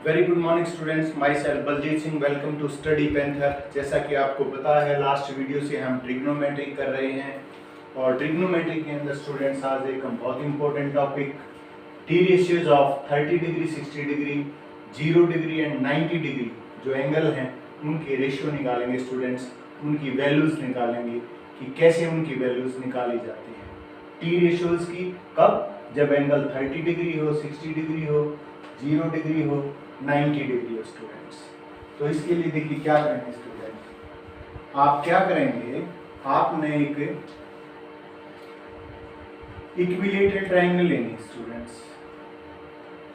Very good morning students, myself Baljeet Singh. Welcome to study panther. जैसा कि आपको पता है, लास्ट वीडियो से हम ट्रिग्नोमेट्री कर रहे हैं और ट्रिग्नोमेट्री के अंदर स्टूडेंट्स आज एक बहुत important topic T ratios of 30 degree, 60 degree, 0 degree and 90 degree जो एंगल हैं उनके रेशियो निकालेंगे स्टूडेंट्स। उनकी वैल्यूज निकालेंगे कि कैसे उनकी वैल्यूज निकाली जाती हैं टी रेशियोज की। कब? जब एंगल 30 डिग्री हो, 60 डिग्री हो, 0 डिग्री हो, 90 डिग्री हो स्टूडेंट्स। तो इसके लिए देखिए क्या करेंगे स्टूडेंट, आप क्या करेंगे, आपने एक इक्विलेटरल ट्रायंगल लेनी स्टूडेंट्स।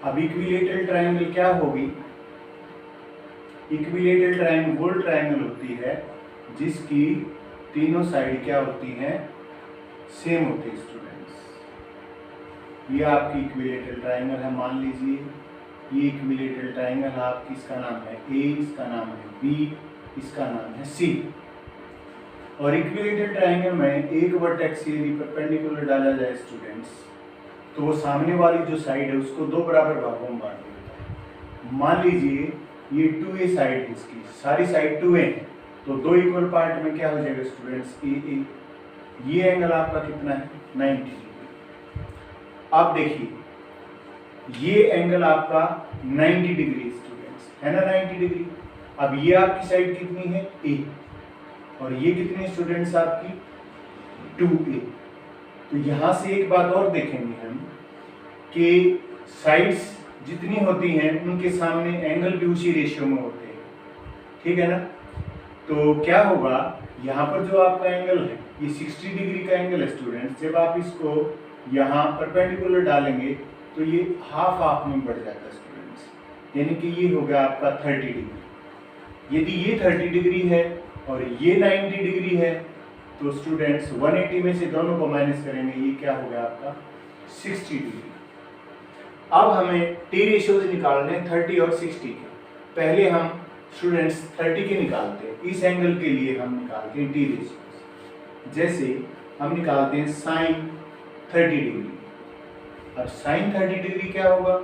अब इक्विलेटरल ट्रायंगल क्या होगी? इक्विलेटरल ट्रायंगल वो ट्रायंगल होती है जिसकी तीनों साइड क्या होती हैं, सेम होती है स्टूडेंट्स। ये आपकी इक्विलेटरल ट्रायंगल है। मान लीजिए ये इक्विलेटरल ट्रायंगल आपकी, इसका नाम है ए, इसका नाम है बी, इसका नाम है सी। और इक्विलेटरल ट्रायंगल में एक वर्टेक्स यदि परपेंडिकुलर डाला जाए स्टूडेंट्स, तो वो सामने वाली जो साइड है उसको दो बराबर भागों में बांट देता है। मान लीजिए ये 2a साइड है, इसकी सारी साइड 2a है, तो दो इक्वल पार्ट में क्या हो जाएगा स्टूडेंट्स, ए। ये एंगल आपका कितना है, 90 डिग्री। अब देखिए ये एंगल आपका 90 डिग्री स्टूडेंट्स है ना, 90 डिग्री। अब ये आपकी साइड कितनी है, ए, और ये कितनी स्टूडेंट्स आपकी 2a। तो यहां से एक बात और देखेंगे हम कि साइड्स जितनी होती हैं उनके सामने एंगल भी उसी रेशियो में होते हैं, ठीक है ना। तो क्या होगा, यहाँ पर जो आपका एंगल है ये 60 डिग्री का एंगल है स्टूडेंट्स। जब आप इसको यहाँ परपेंडिकुलर डालेंगे तो ये हाफ हाफ में बढ़ जाता है स्टूडेंट्स, यानी कि ये हो गया आपका 30 डिग्री। यदि ये 30 डिग्री है और ये 90 डिग्री है तो स्टूडेंट्स 180 में से दोनों को माइनस करेंगे, ये क्या हो गया आपका 60 डिग्री। अब हमें टी रेशियोज निकालने हैं 30 और 60 के। पहले हम स्टूडेंट्स 30 के निकालते हैं। इस एंगल के लिए हम निकालते हैं टी रेशियोज। जैसे हम निकालते हैं साइन 30 डिग्री। अब साइन 30 डिग्री क्या होगा,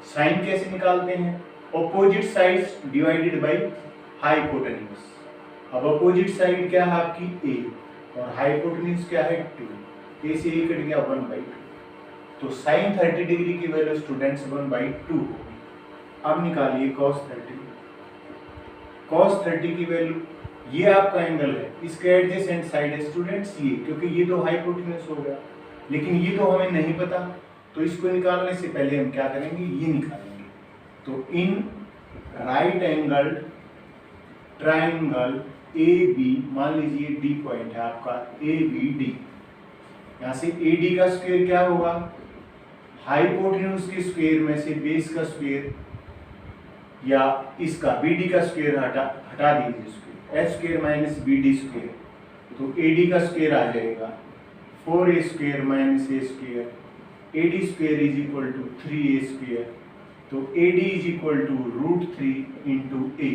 साइन कैसे निकालते हैं, opposite sides divided by hypotenuse. अब ऑपोजिट साइड क्या है आपकी ए और हाइपोटेन्यूज क्या है 2, ए से ए कट गया 1/2। तो साइन 30 डिग्री की वैल्यू स्टूडेंट्स 1/2 होगी। अब निकालिए cos 30। cos 30 की वैल्यू, ये आपका एंगल है, इसका एडजेसेंट साइड है स्टूडेंट्स ये, क्योंकि ये तो हाइपोटेन्यूज हो गया, लेकिन ये तो हमें नहीं पता। तो इसको निकालने से पहले हम क्या करेंगे, ये निकालेंगे। तो in right angle triangle A B, मान लीजिए डी पॉइंट है आपका ए बी डी, यहाँ से ए डी का स्क्वायर क्या होगा, हाइपोटेन्यूज के स्क्वायर में से बेस का स्क्वायर या इसका बी डी का स्क्वायर हटा दीजिए, square H square minus B D square, तो ए डी का स्क्वायर आ जाएगा 4a square minus A square, A D square is equal to 3a square. तो A D is equal to √3 into A.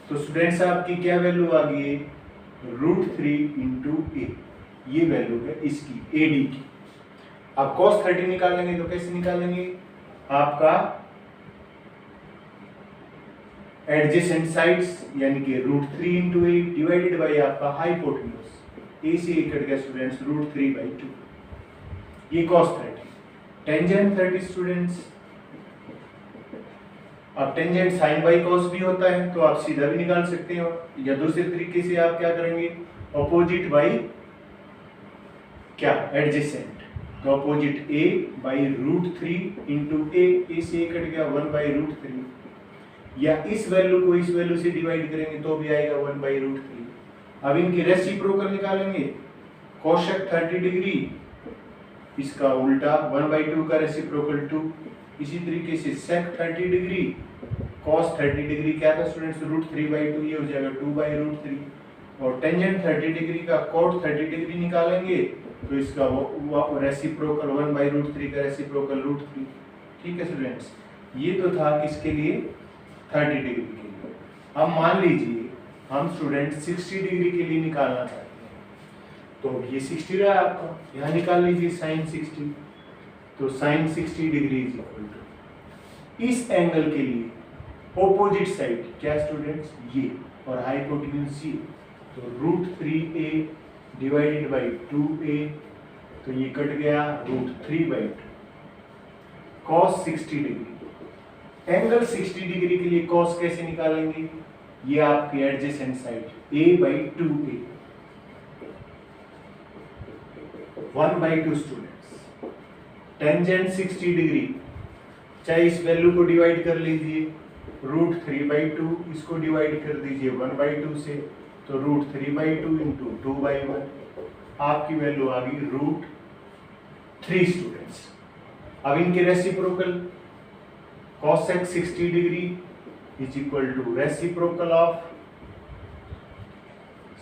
तो students आपकी क्या value आ गई है, √3 इंटू ए, ये वैल्यू है इसकी ए डी की। अब cos 30 निकालेंगे तो कैसे निकालेंगे, आपका एडजेसेंट साइड्स यानी कि √3 इंटू ए डिवाइडेड बाई आपका हाइपोटेन्यूज, ए से कट गया स्टूडेंट्स √3/2, ये cos 30। टेंजेंट 30 स्टूडेंट्स, अब टेंजेंट साइन बाई cos भी होता है, तो आप सीधा भी निकाल सकते हो, या दूसरे तरीके से आप क्या करेंगे, ऑपोजिट बाई क्या, एडजेसेंट। तो ऑपोजिट a बाई √3 इंटू ए से कट गया 1/√3, या इस वैल्यू को इस वैल्यू से डिवाइड करेंगे तो भी आएगा 1/√3। अब इनकी रेसिप्रोकल निकालेंगे, कोशेक 30 डिग्री, इसका उल्टा 1/2 का रेसिप्रोकल 2। इसी तरीके से सेक 30 डिग्री, cos 30 डिग्री क्या था स्टूडेंट्स, √3/2, ये हो जाएगा 2/√3। और टेंजेंट 30 डिग्री का cot 30 डिग्री निकालेंगे तो इसका वो रेसिप्रोकल 1/√3 का रेसिप्रोकल √3। ठीक है स्टूडेंट्स, ये तो था किसके लिए, 30 डिग्री के लिए। अब मान लीजिए हम स्टूडेंट 60 डिग्री के लिए निकालना चाहते हैं, तो ये 60 रहा आपका, यहाँ निकाल लीजिए साइन 60। तो sine 60 degree is equal to इस एंगल के लिए ऑपोजिट साइड क्या स्टूडेंट्स, ये, और हाइपोटेन्यूज ये, तो √3a डिवाइडेड बाई 2a, तो ये कट गया √3/2 cos 60 डिग्री। एंगल 60 डिग्री के लिए cos कैसे निकालेंगे, ये आपकी adjacent side a/2a 1/2 students. Tangent 60 degree, चाहे इस वैल्यू को डिवाइड कर लीजिए √3/2, इसको डिवाइड कर दीजिए 1/2 से, तो √3/2 इंटू 2/1, आपकी वैल्यू आ गई √3 स्टूडेंट्स। अब इनके reciprocal cosec 60 degree is equal to reciprocal of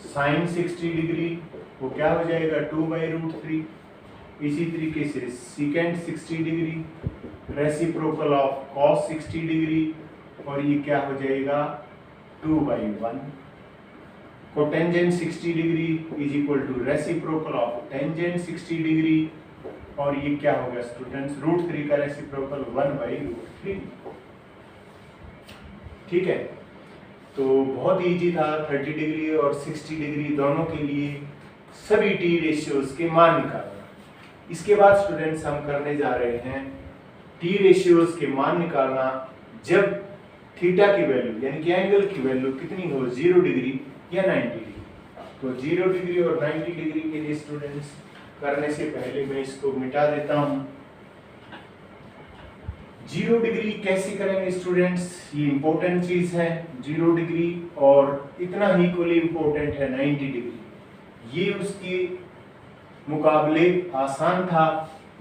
sin 60 degree, वो क्या हो जाएगा 2/√3। इसी तरीके से secant 60 degree reciprocal of cos 60 degree, और ये क्या हो जाएगा 2/1। Cotangent 60 degree is equal to reciprocal of tangent 60 degree, और ये क्या हो गया स्टूडेंट्स √3 का रेसिप्रोकल 1/√3। ठीक है, तो बहुत इजी था। 30 डिग्री और 60 डिग्री दोनों के लिए सभी टी रेशियोज के मान निकालना। इसके बाद स्टूडेंट्स हम करने जा रहे हैं टी रेशियोज के मान निकालना जब थीटा की वैल्यू यानी कि एंगल की वैल्यू कितनी हो, 0 डिग्री या 90 डिग्री। तो 0 डिग्री और 90 डिग्री के लिए स्टूडेंट्स करने से पहले मैं इसको मिटा देता हूं। 0 डिग्री कैसे करेंगे स्टूडेंट्स, ये इंपॉर्टेंट चीज है। 0 डिग्री और इतना ही इक्वली इंपॉर्टेंट है 90 डिग्री। ये उसके मुकाबले आसान था,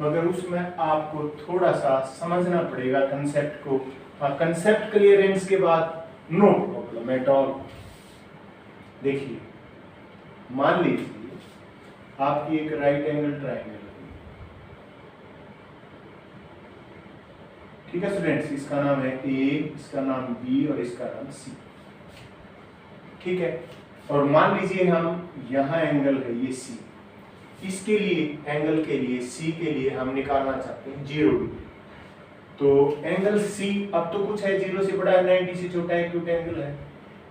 मगर उसमें आपको थोड़ा सा समझना पड़ेगा कंसेप्ट को। कंसेप्ट क्लियरेंस के बाद नो प्रॉब्लम एट ऑल। देखिए, मान लीजिए आपकी एक राइट एंगल ट्रायंगल, ठीक है स्टूडेंट्स, इसका नाम है ए, इसका नाम बी और इसका नाम सी। ठीक है, और मान लीजिए हम यहाँ एंगल है ये सी, इसके लिए एंगल के लिए सी के लिए हम निकालना चाहते हैं 0 डिग्री। तो एंगल सी अब तो कुछ है 0 से बड़ा है, 90 से छोटा है, एक्यूट एंगल है।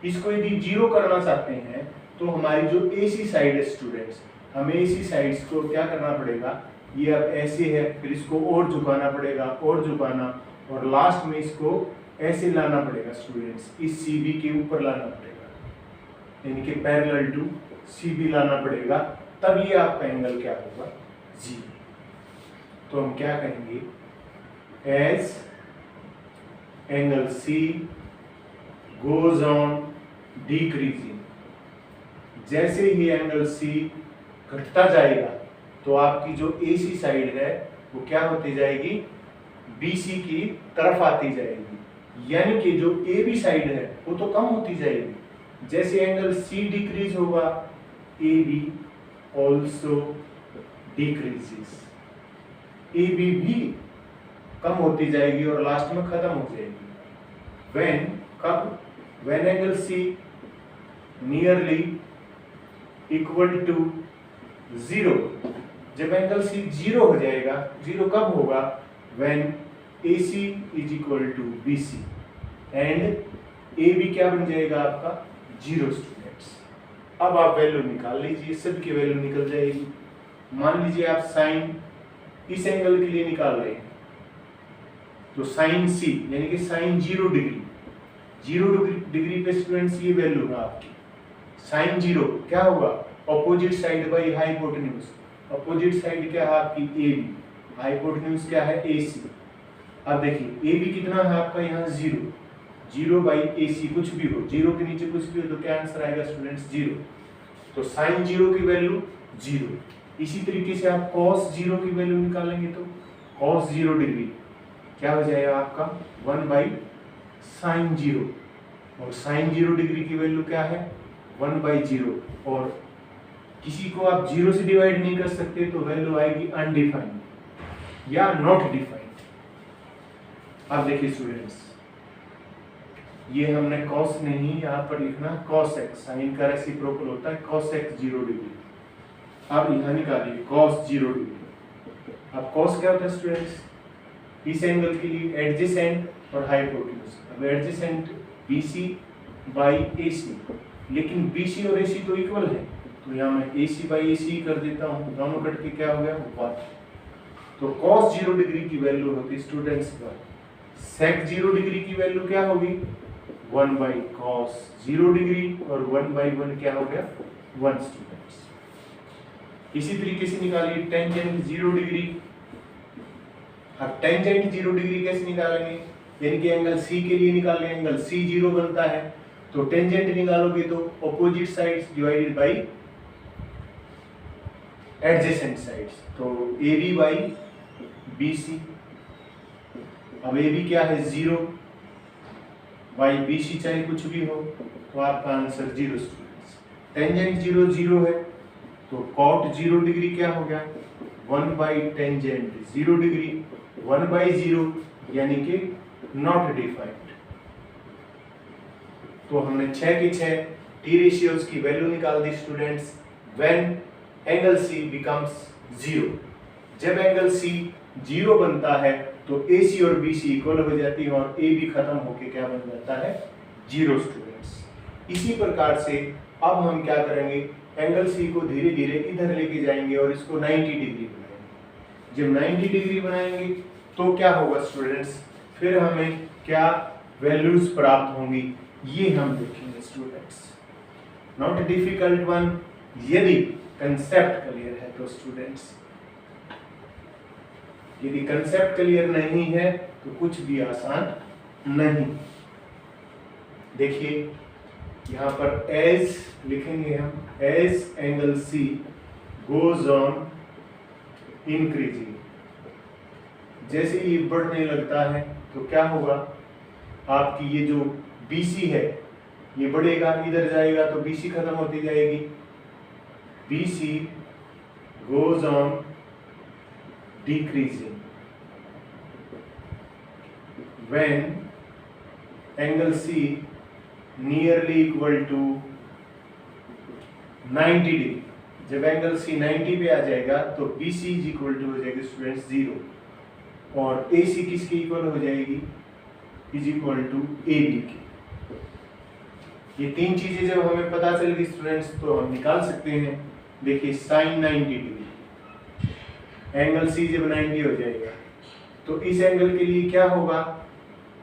इसको यदि 0 करना चाहते हैं तो हमारी जो एसी साइड है स्टूडेंट्स, हमें एसी साइड्स को क्या करना पड़ेगा, ये अब ऐसे है, फिर इसको और झुकाना पड़ेगा और झुकाना, और लास्ट में इसको ऐसे लाना पड़ेगा स्टूडेंट्स, इस सीबी के ऊपर लाना पड़ेगा, यानी कि पैरेलल टू सीबी लाना पड़ेगा, तब ये आपका एंगल क्या होगा 0। तो हम क्या कहेंगे, as angle C goes on decreasing, जैसे ही एंगल सी घटता जाएगा तो आपकी जो एसी साइड है वो क्या होती जाएगी, बीसी की तरफ आती जाएगी, यानी कि जो ए बी साइड है वो तो कम होती जाएगी। जैसे एंगल सी डिक्रीज होगा, A B also decreases, A B भी कम होती जाएगी और लास्ट में खत्म हो जाएगी। व्हेन, कब, when angle C nearly equal to 0, जब एंगल सी 0 हो जाएगा। 0 कब होगा, when AC is equal to BC and AB क्या बन जाएगा आपका 0 स्टूडेंट्स। अब आप वैल्यू निकाल लीजिए, सबकी वैल्यू निकल जाएगी। मान लीजिए आप साइन इस एंगल के लिए निकाल रहे हैं, तो साइन C यानी कि साइन 0 डिग्री, 0 डिग्री पे स्टूडेंट्स ये वैल्यू है आपकी। साइन 0 क्या होगा, opposite side by hypotenuse. Opposite side क्या है आपकी AB, हाइपोटेन्यूज क्या है AC। अब देखिए AB कितना है आपका यहाँ 0, 0 बाई AC कुछ भी हो, 0 के नीचे कुछ भी हो तो क्या आंसर आएगा स्टूडेंट्स 0। तो साइन 0 की वैल्यू 0। इसी तरीके से आप cos 0 की वैल्यू निकालेंगे तो cos 0 डिग्री क्या हो जाएगा आपका 1 बाई साइन 0, और साइन 0 डिग्री की वैल्यू क्या है 1 बाई 0, और किसी को आप 0 से डिवाइड नहीं कर सकते तो वैल्यू आएगी अनडिफाइंड या नॉट डिफाइंड। अब देखिए स्टूडेंट्स, ये हमने cos नहीं यहाँ पर लिखना cos x, साइन का रेसिप्रोकल होता है cos x 0 डिग्री। अब यहाँ निकालिए cos 0 डिग्री। अब cos क्या होता है स्टूडेंट्स, इस एंगल के लिए एडजेसेंट और हाइपोटेन्यूज। अब एडजेसेंट BC बाई AC, लेकिन BC और AC तो इक्वल है, तो यहाँ मैं AC बाई AC कर देता हूँ, दोनों कट के क्या हो गया 1। तो cos 0 डिग्री की वैल्यू होती स्टूडेंट्स पर, sec 0 डिग्री की वैल्यू क्या होगी 1 बाई cos 0 डिग्री, और 1 बाई 1 क्या हो गया 1 स्टूडेंट्स। इसी तरीके से निकालिए टेंजेंट 0 डिग्री। अब टेंजेंट 0 डिग्री कैसे निकालेंगे, यानी कि एंगल C के लिए निकालेंगे, एंगल C 0 बनता है, तो टेंजेंट निकालोगे तो opposite sides divided by adjacent sides, तो AB बाई BC। अब AB क्या है 0 बाई BC, चाहे कुछ भी हो, तो आपका आंसर 0 स्टूडेंट्स। टेंजेंट 0 0 है, तो cot 0 डिग्री क्या हो गया 1 बाई टेंजेंट 0 डिग्री, 1 बाई 0 यानी कि नॉट डिफाइंड। तो हमने 6 के 6 टी रेशियोज की वैल्यू निकाल the students when angle C becomes 0। जब एंगल C 0 बनता है तो AC और BC इक्वल हो जाती है और AB खत्म होके क्या बन जाता है 0 स्टूडेंट्स। इसी प्रकार से अब हम क्या करेंगे, एंगल C को धीरे धीरे इधर लेके जाएंगे और इसको 90 डिग्री बनाएंगे। जब 90 डिग्री बनाएंगे तो क्या होगा स्टूडेंट्स, फिर हमें क्या वैल्यूज प्राप्त होंगी ये हम देखेंगे स्टूडेंट्स। नॉट डिफिकल्ट वन, यदि कंसेप्ट क्लियर है तो स्टूडेंट्स, यदि कंसेप्ट क्लियर नहीं है तो कुछ भी आसान नहीं। देखिए यहाँ पर एज लिखेंगे हम, as angle C goes on increasing, जैसे ये बढ़ने लगता है तो क्या होगा, आपकी ये जो BC है ये बढ़ेगा, इधर जाएगा तो BC खत्म होती जाएगी। BC goes on decreasing when angle C nearly equal to 90 degree. जब एंगल C 90 पे आ जाएगा तो BC is equal to हो जाएगी स्टूडेंट्स 0, और AC किसके इक्वल हो जाएगी, is equal to AB की। ये तीन चीजें जब हमें पता चल गई स्टूडेंट्स तो हम निकाल सकते हैं। देखिए sin 90 डिग्री, एंगल C जब 90 हो जाएगा तो इस एंगल के लिए क्या होगा,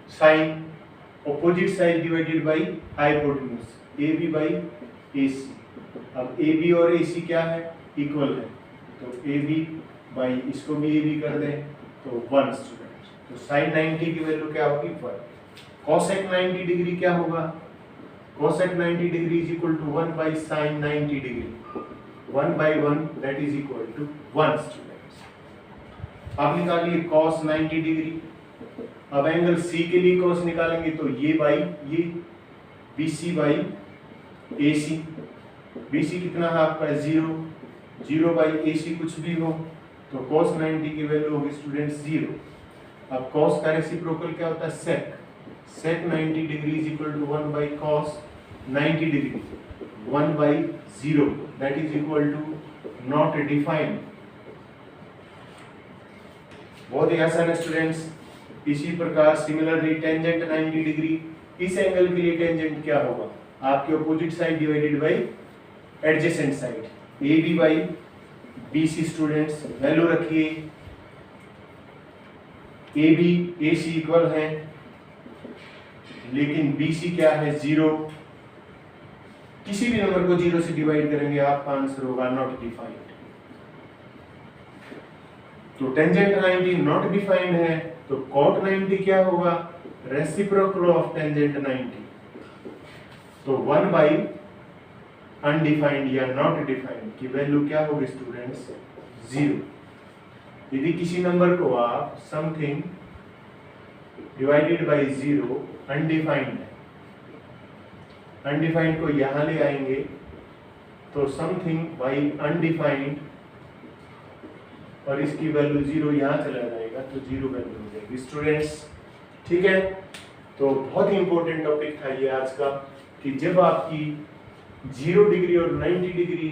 sine opposite side divided by hypotenuse, AB by AC। अब AB और AC क्या है इक्वल है, तो AB बाई इसको भी AB कर दें तो 1 स्टूडेंट। तो साइन 90 की वैल्यू क्या होगी 1। कोसेक 90 डिग्री क्या होगा, cosec 90 degree is equal to 1 by sine 90 degree, 1 by 1 that is equal to 1 students. अब निकालिए cos 90 डिग्री। अब एंगल C के लिए cos निकालेंगे तो ये बाई ये BC बाई AC। BC कितना है आपका 0, 0 बाई AC कुछ भी हो तो cos 90 की वैल्यू होगी स्टूडेंट्स 0। अब cos का रेसिप्रोकल क्या होता है sec, sec 90 degree is equal to 1 by cos 90 degree, 1 by 0 that is equal to not defined. बहुत ही आसान है स्टूडेंट्स। इसी प्रकार सिमिलरली टेंजेंट 90 डिग्री, इस एंगल के लिए टेंजेंट क्या होगा, आपके opposite side divided by adjacent side, AB by BC students. Value रखिए, AB AC इक्वल है लेकिन BC क्या है 0। किसी भी नंबर को 0 से डिवाइड करेंगे आपका आंसर होगा नॉट डिफाइंड। तो टेंजेंट 90 नॉट डिफाइंड है तो cot 90 क्या होगा, रेसिप्रोकल ऑफ टेंजेंट 90। तो 1 बाई अनडिफाइंड या नॉट डिफाइंड की वैल्यू क्या होगी स्टूडेंट्स 0। यदि किसी नंबर को आप समथिंग डिवाइडेड बाई 0 अनडिफाइंड है, अनडिफाइंड को यहां ले आएंगे तो समथिंग बाई अनडिफाइंड और इसकी वैल्यू 0 यहाँ चला जाएगा तो 0 वैल्यू हो जाएगी स्टूडेंट्स। ठीक है, तो बहुत ही इंपॉर्टेंट टॉपिक था ये आज का कि जब आपकी 0 डिग्री और 90 डिग्री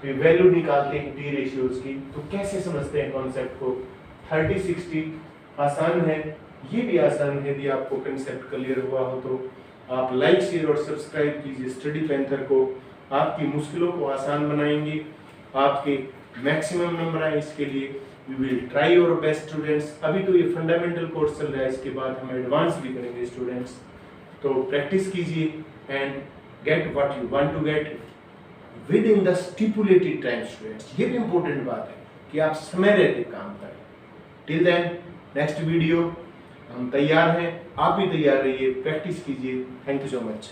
पे वैल्यू निकालते हैं टी रेशियोज की तो कैसे समझते हैं कॉन्सेप्ट को। 30-60 आसान है, ये भी आसान है। यदि आपको कंसेप्ट क्लियर हुआ हो तो आप लाइक, शेयर और सब्सक्राइब कीजिए स्टडी पैंथर को। आपकी मुश्किलों को आसान बनाएंगे, आपके मैक्सिमम नंबर आए इसके लिए we will try your best students. अभी तो ये फंडामेंटल कोर्स चल रहा है, इसके बाद हम एडवांस भी करेंगे स्टूडेंट्स। तो प्रैक्टिस कीजिए and get what you want to get within the stipulated time students. ये भी इंपॉर्टेंट बात है कि आप समय रहते काम करें। टिल देन नेक्स्ट वीडियो हम तैयार हैं, आप भी तैयार रहिए, प्रैक्टिस कीजिए। Thank you so much.